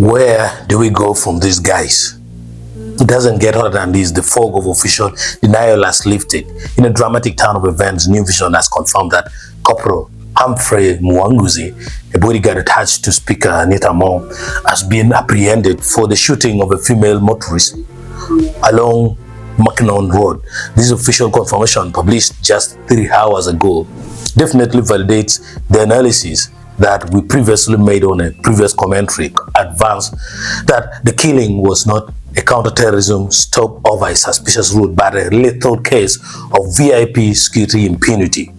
Where do we go from these guys? It doesn't get hotter than this. The fog of official denial has lifted. In a dramatic turn of events, New Vision has confirmed that Corporal Humphrey Mwanguzi, a bodyguard attached to Speaker Anita Mo, has been apprehended for the shooting of a female motorist along Mackinnon Road. This official confirmation, published just 3 hours ago, definitely validates the analysis that we previously made on a previous commentary advance, that the killing was not a counter-terrorism stop over a suspicious route, but a lethal case of VIP security impunity.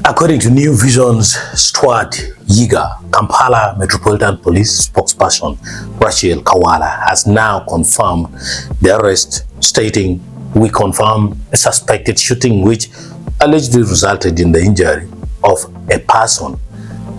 According to New Vision's Stuart Yiga, Kampala Metropolitan Police spokesperson Rachel Kawala has now confirmed the arrest, stating, "We confirm a suspected shooting which allegedly resulted in the injury of a person.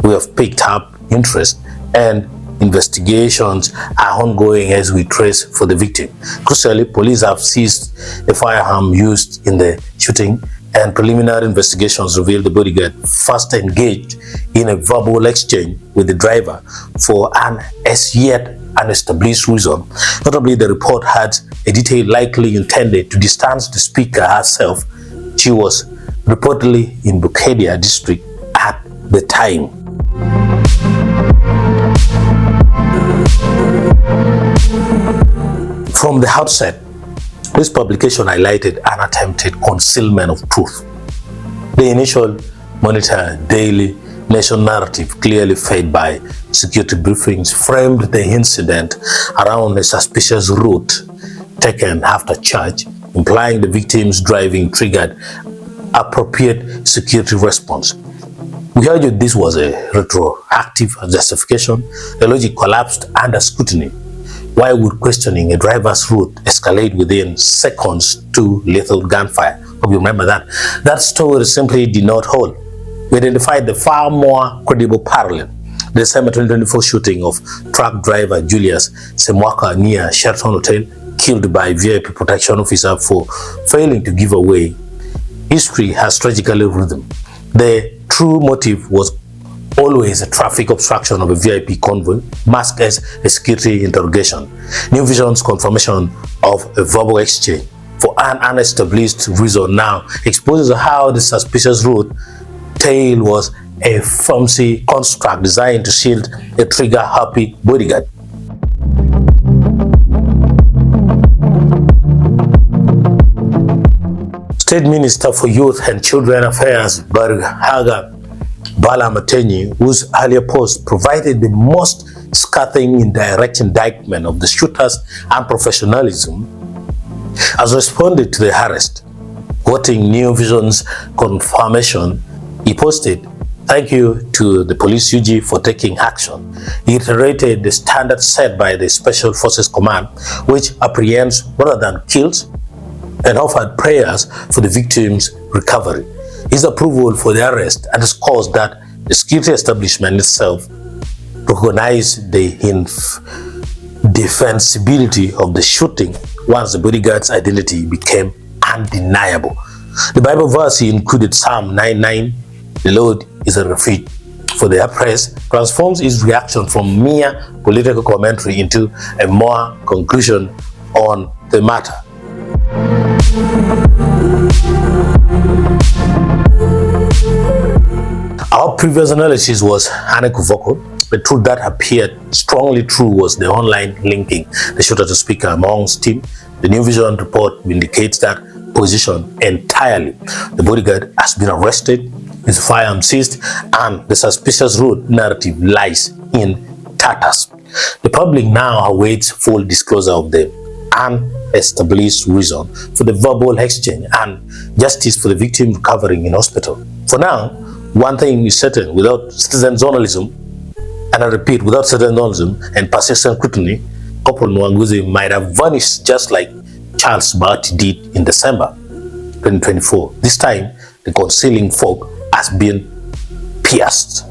We have picked up interest and investigations are ongoing as we trace for the victim." Crucially, police have seized a firearm used in the shooting, and preliminary investigations reveal the bodyguard first engaged in a verbal exchange with the driver for an as yet unestablished reason. Notably, the report had a detail likely intended to distance the speaker herself. She was reportedly in Bukedia district at the time. From the outset, this publication highlighted an attempted concealment of truth. The initial Monitor Daily Nation narrative, clearly fed by security briefings, framed the incident around a suspicious route taken after church, implying the victim's driving triggered appropriate security response. We argued this was a retroactive justification. The logic collapsed under scrutiny. Why would questioning a driver's route escalate within seconds to lethal gunfire? Hope you remember that. That story simply did not hold. We identified the far more credible parallel. The December 2024 shooting of truck driver Julius Semwaka near Sheraton Hotel, killed by VIP protection officer for failing to give away. History has tragically rhythm. The true motive was always a traffic obstruction of a VIP convoy, masked as a security interrogation. New Vision's confirmation of a verbal exchange for an unestablished reason now exposes how the suspicious route tale was a flimsy construct designed to shield a trigger-happy bodyguard. State Minister for Youth and Children Affairs Barihaga Bakenyi, whose earlier post provided the most scathing indirect indictment of the shooter's unprofessionalism, has responded to the arrest. Quoting New Vision's confirmation, he posted, "Thank you to the police UG for taking action." He reiterated the standard set by the Special Forces Command, which apprehends rather than kills, and offered prayers for the victim's recovery. His approval for the arrest underscores that the security establishment itself recognized the indefensibility of the shooting once the bodyguard's identity became undeniable. The Bible verse he included, Psalm 9:9, "The Lord is a refuge for the oppressed," transforms his reaction from mere political commentary into a more conclusion on the matter. Our previous analysis was unequivocal. The truth that appeared strongly true was the online linking the shooter to speaker amongst team. The New Vision report indicates that position entirely. The bodyguard has been arrested, his firearm seized, and the suspicious route narrative lies in tatters. The public now awaits full disclosure of the unestablished reason for the verbal exchange and justice for the victim recovering in hospital. For now, one thing is certain: without citizen journalism, and I repeat, without citizen journalism and persistent scrutiny, Corporal Mwanguzi might have vanished just like Charles Bart did in December 2024. This time, the concealing fog has been pierced.